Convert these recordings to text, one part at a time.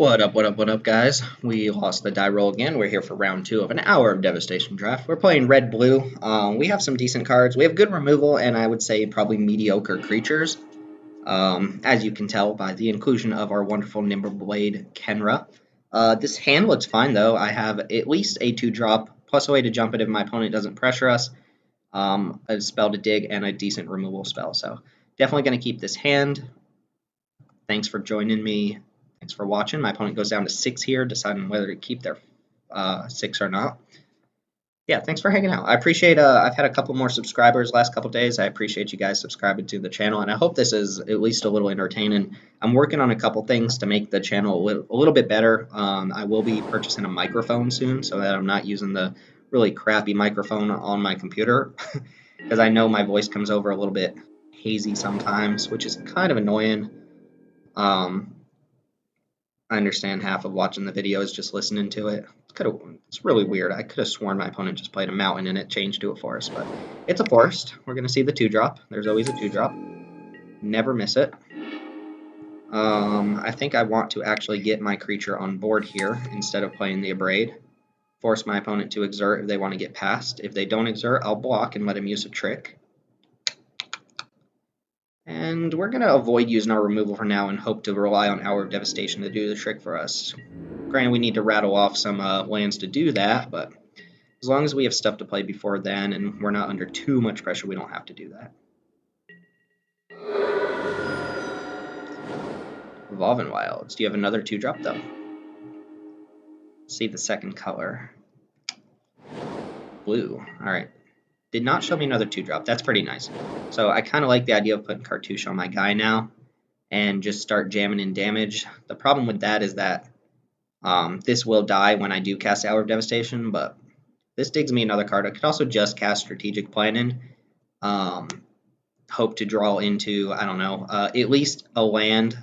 What up, guys? We lost the die roll again. We're here for round 2 of an hour of Devastation draft. We're playing red-blue. We have some decent cards. We have good removal, and I would say probably mediocre creatures. As you can tell by the inclusion of our wonderful Nimberblade Kenra. This hand looks fine, though. I have at least a 2-drop, plus a way to jump it if my opponent doesn't pressure us, a spell to dig, and a decent removal spell. So definitely going to keep this hand. Thanks for joining me. Thanks for watching. My opponent goes down to 6 here, deciding whether to keep their 6 or not. Yeah, thanks for hanging out. I appreciate, I've had a couple more subscribers last couple days. I appreciate you guys subscribing to the channel, and I hope this is at least a little entertaining. I'm working on a couple things to make the channel a little bit better. I will be purchasing a microphone soon so that I'm not using the really crappy microphone on my computer, because I know my voice comes over a little bit hazy sometimes, which is kind of annoying. I understand half of watching the video is just listening to it. It's really weird. I could have sworn my opponent just played a mountain and it changed to a forest, but it's a forest. We're going to see the 2-drop. There's always a 2-drop. Never miss it. I think I want to actually get my creature on board here instead of playing the Abrade. Force my opponent to exert if they want to get past. If they don't exert, I'll block and let him use a trick. And we're going to avoid using our removal for now and hope to rely on Hour of Devastation to do the trick for us. Granted, we need to rattle off some lands to do that, but as long as we have stuff to play before then and we're not under too much pressure, we don't have to do that. Evolving Wilds. Do you have another 2-drop, though? Let's see the second color. Blue. Alright. Did not show me another 2-drop. That's pretty nice. So I kind of like the idea of putting Cartouche on my guy now and just start jamming in damage. The problem with that is that this will die when I do cast Hour of Devastation, but this digs me another card. I could also just cast Strategic Planning. Hope to draw into, I don't know, at least a land,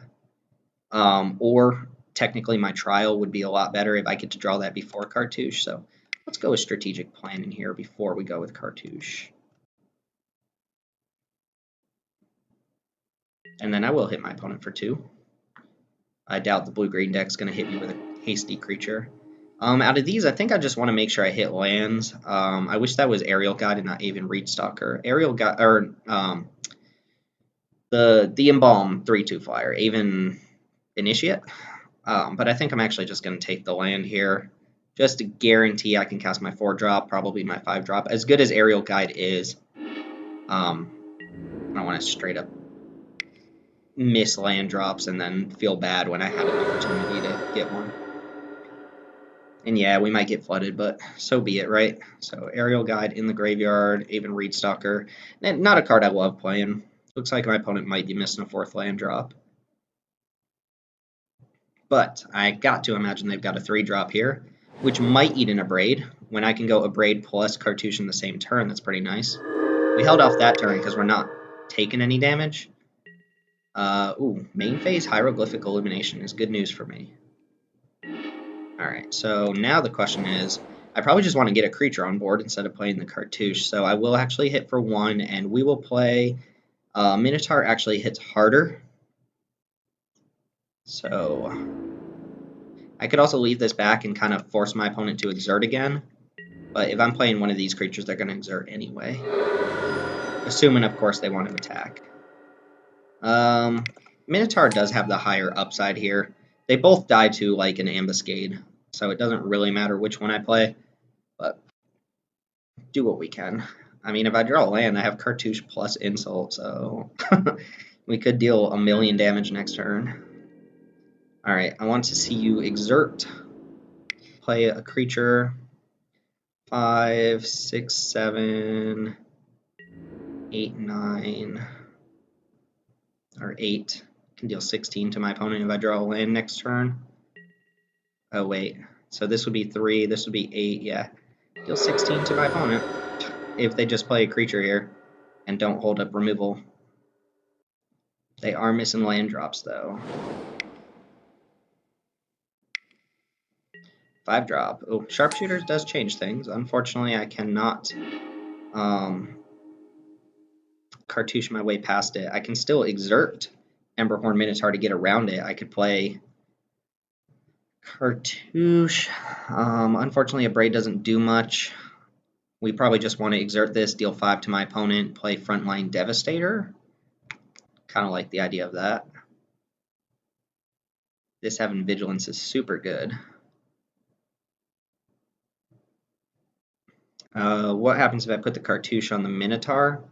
or technically my Trial would be a lot better if I get to draw that before Cartouche. So let's go with Strategic Planning here before we go with Cartouche. And then I will hit my opponent for 2. I doubt the blue-green deck's going to hit me with a hasty creature. Out of these, I think I just want to make sure I hit lands. I wish that was Aerial Guide and not Aven Reedstalker. Aerial Guide, or the Embalm 3/2 flyer, Aven Initiate. But I think I'm actually just going to take the land here, just to guarantee I can cast my 4-drop, probably my 5-drop. As good as Aerial Guide is, I don't want to straight up miss land drops and then feel bad when I had an opportunity to get one. And yeah, we might get flooded, but so be it, right? So Aerial Guide in the graveyard, Aven Reedstalker. Not a card I love playing. Looks like my opponent might be missing a 4th land drop. But I got to imagine they've got a 3-drop here, which might eat an Abrade. When I can go Abrade plus Cartouche in the same turn, that's pretty nice. We held off that turn because we're not taking any damage. Main phase Hieroglyphic Illumination is good news for me. Alright, so now the question is, I probably just want to get a creature on board instead of playing the Cartouche, so I will actually hit for 1, and we will play... Minotaur actually hits harder. So I could also leave this back and kind of force my opponent to exert again, but if I'm playing one of these creatures, they're going to exert anyway. Assuming, of course, they want to attack. Minotaur does have the higher upside here. They both die to, like, an ambuscade, so it doesn't really matter which one I play, but do what we can. I mean, if I draw a land, I have Cartouche plus Insult, so we could deal 1,000,000 damage next turn. Alright, I want to see you exert. Play a creature. 5, 6, 7, 8, 9, or 8. Can deal 16 to my opponent if I draw a land next turn. Oh, wait. So this would be 3, this would be 8, yeah. Deal 16 to my opponent if they just play a creature here and don't hold up removal. They are missing land drops, though. 5-drop. Oh, Sharpshooters does change things. Unfortunately, I cannot Cartouche my way past it. I can still exert Emberhorn Minotaur to get around it. I could play Cartouche. Unfortunately, a braid doesn't do much. We probably just want to exert this, deal 5 to my opponent, play Frontline Devastator. Kind of like the idea of that. This having Vigilance is super good. What happens if I put the Cartouche on the Minotaur?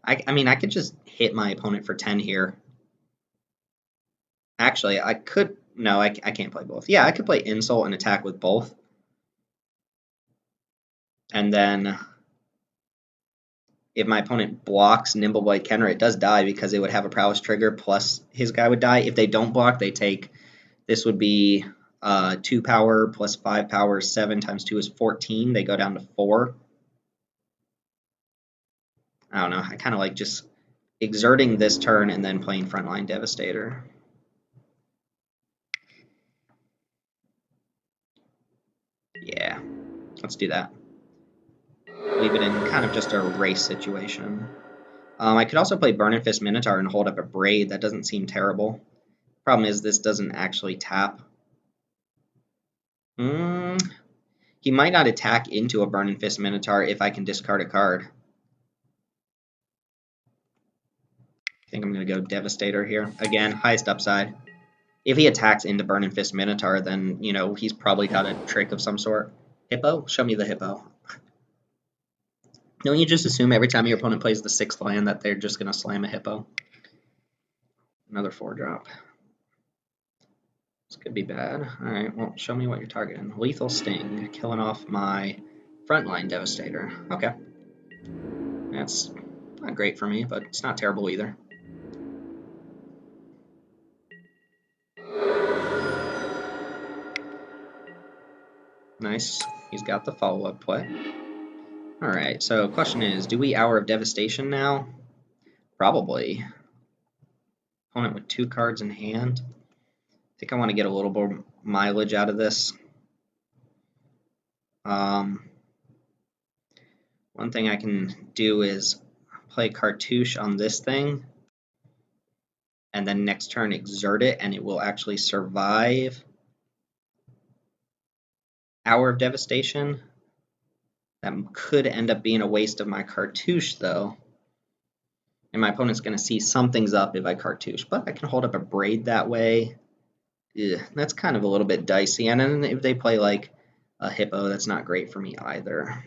I mean, I could just hit my opponent for 10 here. Actually, I could... No, I can't play both. Yeah, I could play Insult and attack with both. And then if my opponent blocks Nimble Blade Kenner, it does die because it would have a prowess trigger plus his guy would die. If they don't block, they take... This would be 2 power plus 5 power. 7 times 2 is 14. They go down to 4. I don't know. I kind of like just exerting this turn and then playing Frontline Devastator. Yeah, let's do that. Leave it in kind of just a race situation. I could also play Burning Fist Minotaur and hold up a Braid. That doesn't seem terrible. Problem is this doesn't actually tap. He might not attack into a Burning Fist Minotaur if I can discard a card. I think I'm going to go Devastator here. Again, highest upside. If he attacks into Burning Fist Minotaur, then, you know, he's probably got a trick of some sort. Hippo? Show me the hippo. Don't you just assume every time your opponent plays the 6th land that they're just going to slam a hippo? Another 4-drop. This could be bad. Alright, well, show me what you're targeting. Lethal Sting, killing off my Frontline Devastator. Okay. That's not great for me, but it's not terrible either. Nice. He's got the follow-up play. Alright, so question is, do we Hour of Devastation now? Probably. Opponent with 2 cards in hand. I think I want to get a little more mileage out of this. One thing I can do is play Cartouche on this thing, and then next turn exert it, and it will actually survive Hour of Devastation. That could end up being a waste of my Cartouche, though. And my opponent's going to see something's up if I Cartouche, but I can hold up a Braid that way. Ugh, that's kind of a little bit dicey. And then if they play like a Hippo, that's not great for me either.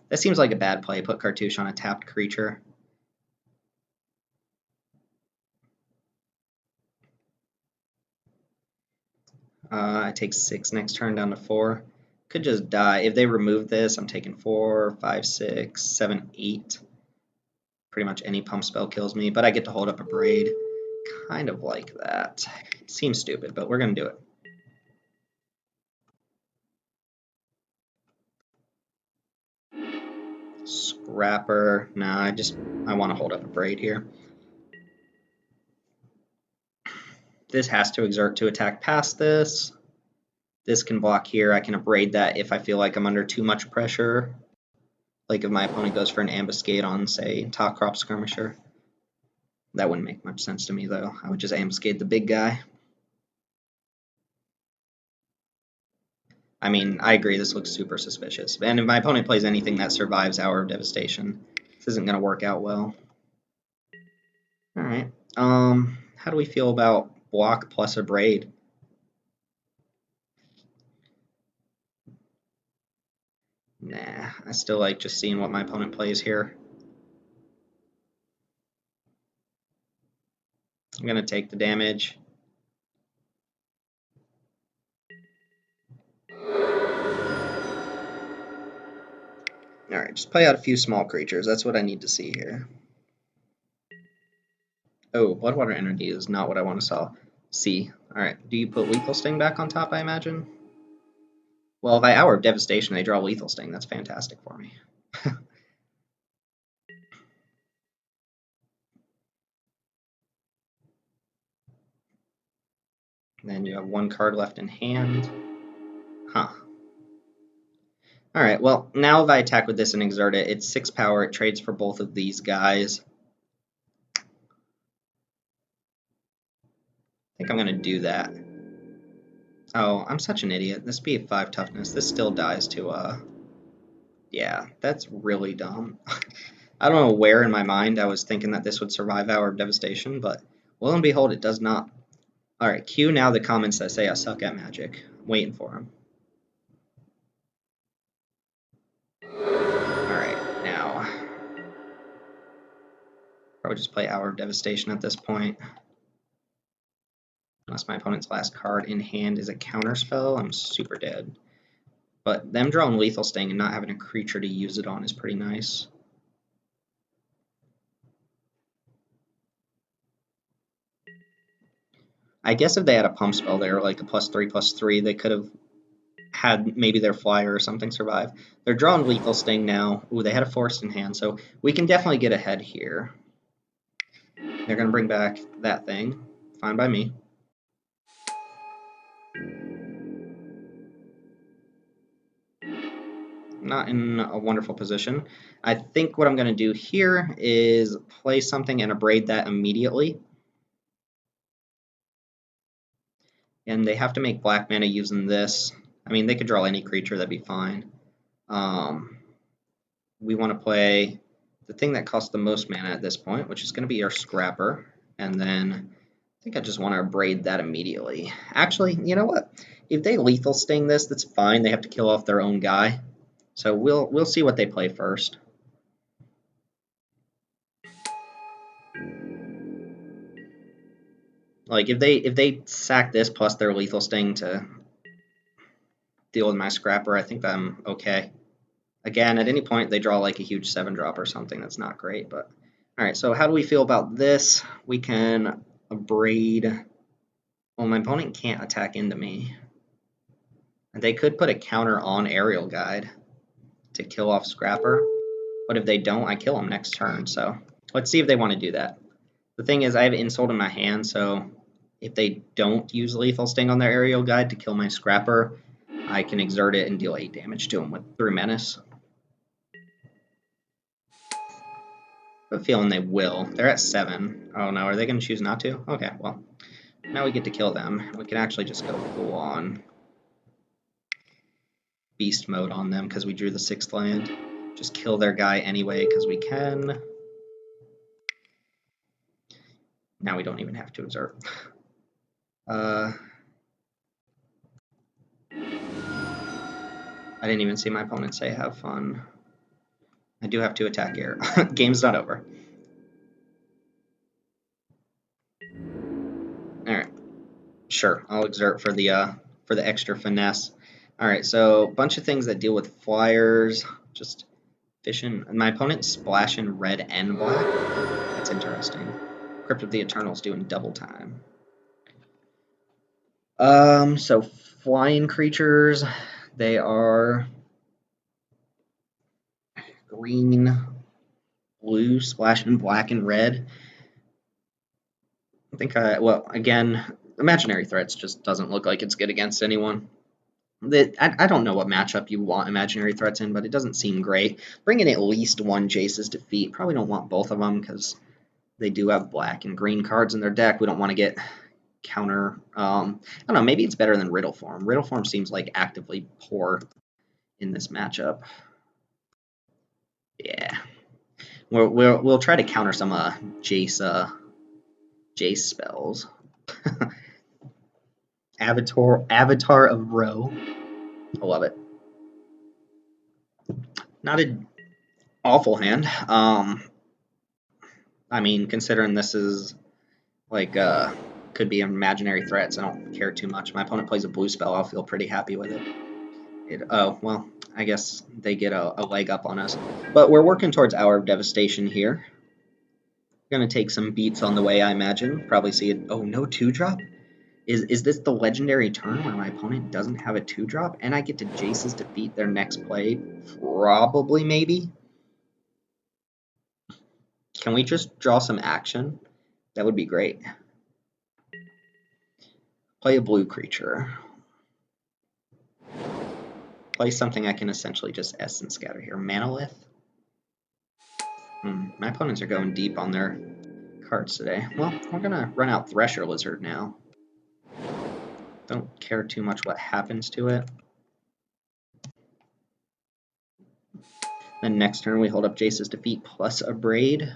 That seems like a bad play. Put Cartouche on a tapped creature. I take 6 next turn down to 4. Could just die. If they remove this, I'm taking 4, 5, 6, 7, 8. Pretty much any pump spell kills me, but I get to hold up a Braid. Kind of like that. Seems stupid, but we're going to do it. Scrapper. Nah, I want to hold up a Braid here. This has to exert to attack past this. This can block here. I can abrade that if I feel like I'm under too much pressure. Like if my opponent goes for an ambuscade on, say, Top Crop Skirmisher. That wouldn't make much sense to me, though. I would just ambuscade the big guy. I mean, I agree, this looks super suspicious. And if my opponent plays anything that survives Hour of Devastation, this isn't going to work out well. Alright. How do we feel about block plus a Braid? Nah, I still like just seeing what my opponent plays here. I'm going to take the damage. Alright, just play out a few small creatures. That's what I need to see here. Oh, Bloodwater Energy is not what I want to see. Alright, do you put Lethal Sting back on top, I imagine? Well, if I Hour of Devastation, they draw Lethal Sting. That's fantastic for me. Then you have 1 card left in hand. Huh. Alright, well, now if I attack with this and exert it, it's 6 power. It trades for both of these guys. I think I'm going to do that. Oh, I'm such an idiot. This be 5 toughness. This still dies to, yeah, that's really dumb. I don't know where in my mind I was thinking that this would survive Hour of Devastation, but lo and behold, it does not. Alright, cue now the comments that say I suck at magic. I'm waiting for them. Alright, now. Probably just play Hour of Devastation at this point. Unless my opponent's last card in hand is a counterspell, I'm super dead. But them drawing Lethal Sting and not having a creature to use it on is pretty nice. I guess if they had a pump spell there, like a +3/+3, they could have had maybe their flyer or something survive. They're drawing Lethal Sting now. Ooh, they had a forest in hand, so we can definitely get ahead here. They're going to bring back that thing. Fine by me. Not in a wonderful position. I think what I'm going to do here is play something and abrade that immediately. And they have to make black mana using this. I mean, they could draw any creature, that'd be fine. We want to play the thing that costs the most mana at this point, which is going to be our Scrapper. And then I think I just want to abrade that immediately. Actually, you know what? If they Lethal Sting this, that's fine. They have to kill off their own guy. So we'll see what they play first. Like if they sack this plus their Lethal Sting to deal with my Scrapper, I think I'm okay. Again, at any point they draw like a huge 7-drop or something. That's not great, but all right. So how do we feel about this? We can abrade. Well, my opponent can't attack into me. They could put a counter on Aerial Guide to kill off Scrapper, but if they don't, I kill them next turn. So let's see if they want to do that. The thing is, I have Insult in my hand, so if they don't use Lethal Sting on their Aerial Guide to kill my Scrapper, I can exert it and deal 8 damage to them through Menace. I have a feeling they will. They're at 7. Oh no, are they going to choose not to? Okay, well, now we get to kill them. We can actually just go full on beast mode on them because we drew the 6th land. Just kill their guy anyway because we can. Now we don't even have to exert. I didn't even see my opponent say have fun. I do have to attack here. Game's not over. Alright. Sure, I'll exert for the extra finesse. Alright, so a bunch of things that deal with flyers. Just fishing. My opponent's splashing red and black. That's interesting. Crypt of the Eternal's doing double time. So flying creatures, they are green, blue, splashing black and red. I think well, again, Imaginary Threats just doesn't look like it's good against anyone. I don't know what matchup you want Imaginary Threats in, but it doesn't seem great. Bring in at least one Jace's Defeat. Probably don't want both of them because they do have black and green cards in their deck. We don't want to get counter. I don't know. Maybe it's better than Riddle Form. Riddle Form seems like actively poor in this matchup. Yeah, we'll try to counter some Jace spells. Avatar of Ro. I love it. Not an awful hand. I mean, considering this is like could be imaginary threats, I don't care too much. My opponent plays a blue spell, I'll feel pretty happy with it. Oh, well, I guess they get a leg up on us. But we're working towards Hour of Devastation here. Gonna take some beats on the way, I imagine. Probably see it. Oh, no 2-drop? Is this the legendary turn where my opponent doesn't have a 2-drop and I get to Jace's Defeat their next play? Probably, maybe. Can we just draw some action? That would be great. Play a blue creature. Play something I can essentially just Essence Scatter here. Manolith? My opponents are going deep on their cards today. Well, we're going to run out Thresher Lizard now. Don't care too much what happens to it. Then next turn we hold up Jace's Defeat plus a Braid.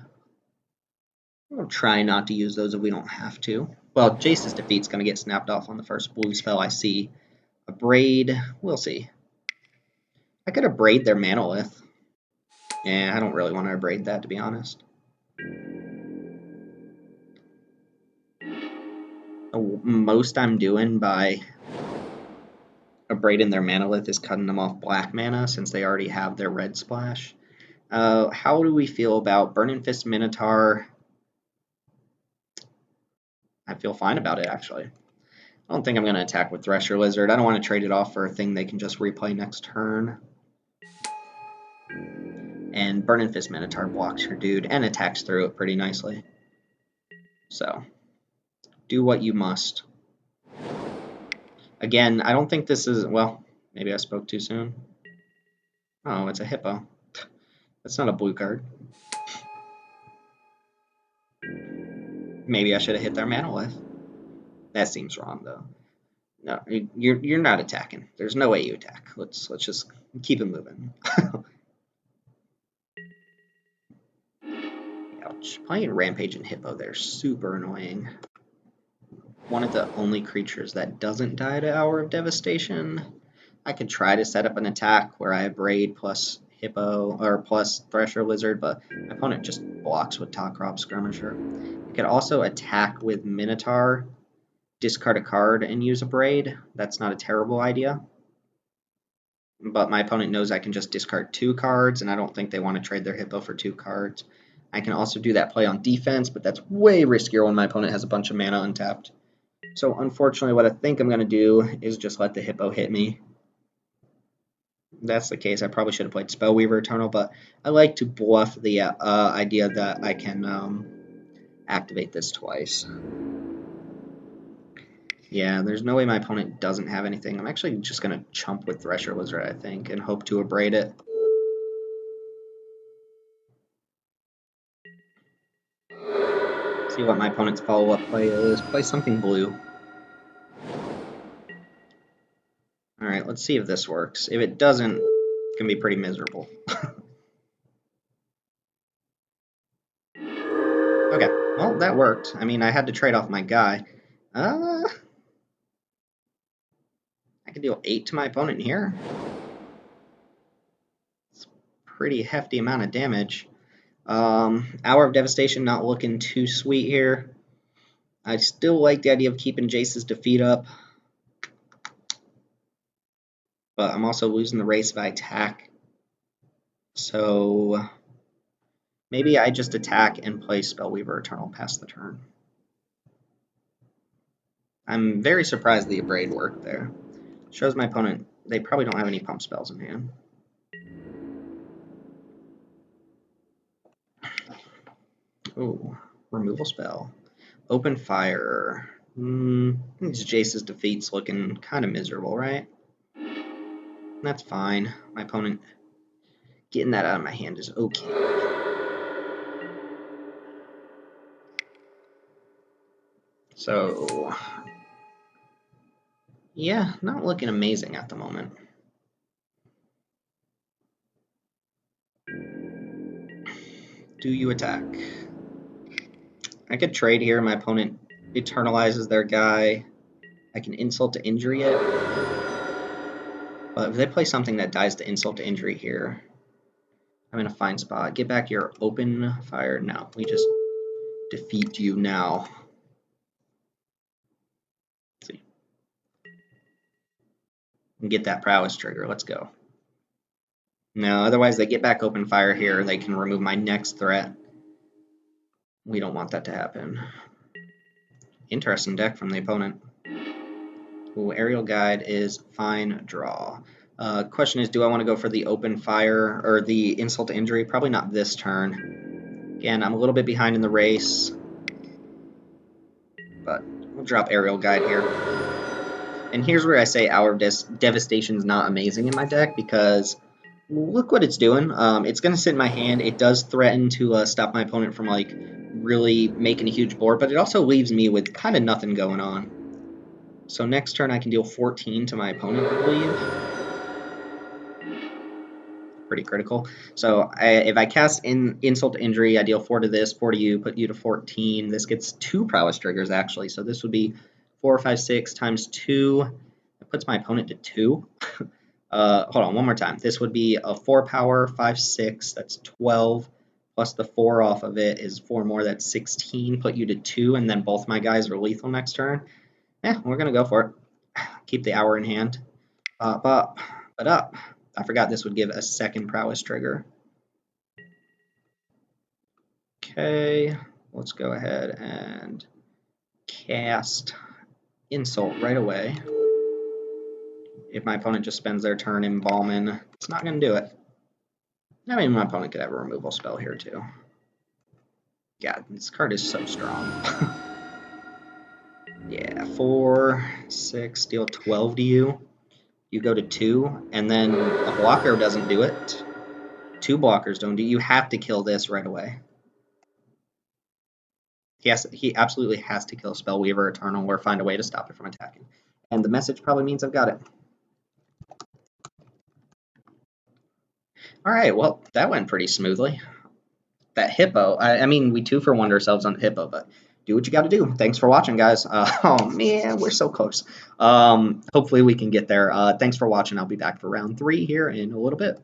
We'll try not to use those if we don't have to. Well, Jace's Defeat's going to get snapped off on the first blue spell I see. A Braid, we'll see. I could have Braid their Manolith. Yeah, I don't really want to Braid that, to be honest. The most I'm doing by abrading their Manolith is cutting them off black mana since they already have their red splash. How do we feel about Burning Fist Minotaur? I feel fine about it, actually. I don't think I'm going to attack with Thresher Lizard. I don't want to trade it off for a thing they can just replay next turn. And Burning Fist Minotaur blocks your dude and attacks through it pretty nicely. So, do what you must. Again, I don't think this is... Well, maybe I spoke too soon. Oh, it's a hippo. That's not a blue card. Maybe I should have hit their Manolith. That seems wrong, though. No, you're not attacking. There's no way you attack. Let's just keep it moving. Ouch. Playing Rampage and Hippo, they're super annoying. One of the only creatures that doesn't die to Hour of Devastation. I could try to set up an attack where I have Braid plus Hippo or plus Thresher Lizard, but my opponent just blocks with Talkrop Skirmisher. I could also attack with Minotaur, discard a card, and use a Braid. That's not a terrible idea. But my opponent knows I can just discard 2 cards, and I don't think they want to trade their Hippo for 2 cards. I can also do that play on defense, but that's way riskier when my opponent has a bunch of mana untapped. So unfortunately, what I think I'm going to do is just let the Hippo hit me. If that's the case, I probably should have played Spellweaver Eternal, but I like to bluff the idea that I can activate this twice. Yeah, there's no way my opponent doesn't have anything. I'm actually just going to chump with Thresher Lizard, I think, and hope to abrade it. See what my opponent's follow-up play is. Play something blue. Alright, let's see if this works. If it doesn't, it's going to be pretty miserable. Okay, well, that worked. I mean, I had to trade off my guy. I can deal 8 to my opponent here. It's a pretty hefty amount of damage. Hour of Devastation not looking too sweet here. I still like the idea of keeping Jace's Defeat up. But I'm also losing the race if I attack. So maybe I just attack and play Spellweaver Eternal past the turn. I'm very surprised the Abrade worked there. Shows my opponent they probably don't have any pump spells in hand. Ooh, removal spell. Open fire. Jace's Defeat's looking kind of miserable, right? That's fine. My opponent getting that out of my hand is okay. So, yeah, not looking amazing at the moment. Do you attack? I could trade here. My opponent eternalizes their guy. I can insult to injury it. But if they play something that dies to insult to injury here, I'm in a fine spot. Get back your open fire. No, we just defeat you now. Let's see. And get that prowess trigger. Let's go. No, otherwise they get back open fire here. They can remove my next threat. We don't want that to happen. Interesting deck from the opponent. Ooh, Aerial Guide is fine draw. Question is, do I want to go for the open fire or the insult to injury? Probably not this turn. Again, I'm a little bit behind in the race, but we'll drop Aerial Guide here. And here's where I say Hour of Devastation is not amazing in my deck because look what it's doing. It's going to sit in my hand. It does threaten to stop my opponent from like really making a huge board, but it also leaves me with kind of nothing going on. So next turn I can deal 14 to my opponent, I believe. Pretty critical. So if I cast Insult to Injury, I deal 4 to this, 4 to you, put you to 14. This gets 2 prowess triggers, actually. So this would be 4, 5, 6 times 2. That puts my opponent to 2. Hold on, one more time. This would be a 4 power, 5, 6. That's 12. Plus the 4 off of it is 4 more. That's 16. Put you to 2, and then both my guys are lethal next turn. Yeah, we're going to go for it. Keep the hour in hand. Up. I forgot this would give a second prowess trigger. Okay, let's go ahead and cast Insult right away. If my opponent just spends their turn embalming, it's not going to do it. I mean, my opponent could have a removal spell here too. Yeah, this card is so strong. Yeah, 4, 6, deal 12 to you. You go to 2, and then a blocker doesn't do it. 2 blockers don't do it. You have to kill this right away. He absolutely has to kill Spellweaver Eternal or find a way to stop it from attacking. And the message probably means I've got it. All right, well, that went pretty smoothly. That Hippo, I mean, we 2-for-1'd ourselves on Hippo, but do what you got to do. Thanks for watching, guys. Oh, man, we're so close. Hopefully we can get there. Thanks for watching. I'll be back for round 3 here in a little bit.